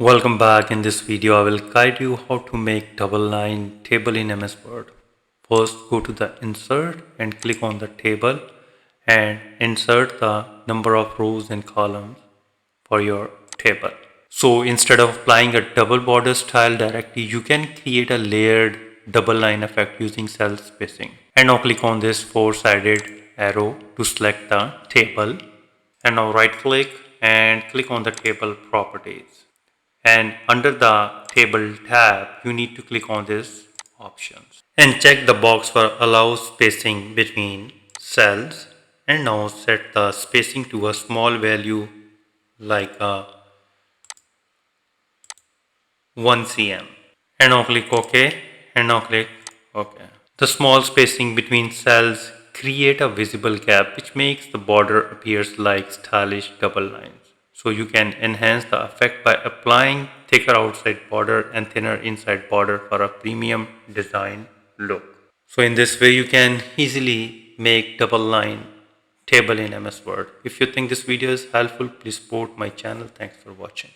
Welcome back. In this video, I will guide you how to make double line table in MS Word. First, go to the insert and click on the table and insert the number of rows and columns for your table. So instead of applying a double border style directly, you can create a layered double line effect using cell spacing. And now click on this four-sided arrow to select the table. And now right click and click on the table properties. And under the table tab, you need to click on this options and check the box for allow spacing between cells, and now set the spacing to a small value like 1 cm, and now click OK, and now click OK. The small spacing between cells create a visible gap which makes the border appears like stylish double lines. So you can enhance the effect by applying thicker outside border and thinner inside border for a premium design look. So in this way you can easily make double line table in MS Word. If you think this video is helpful, please support my channel. Thanks for watching.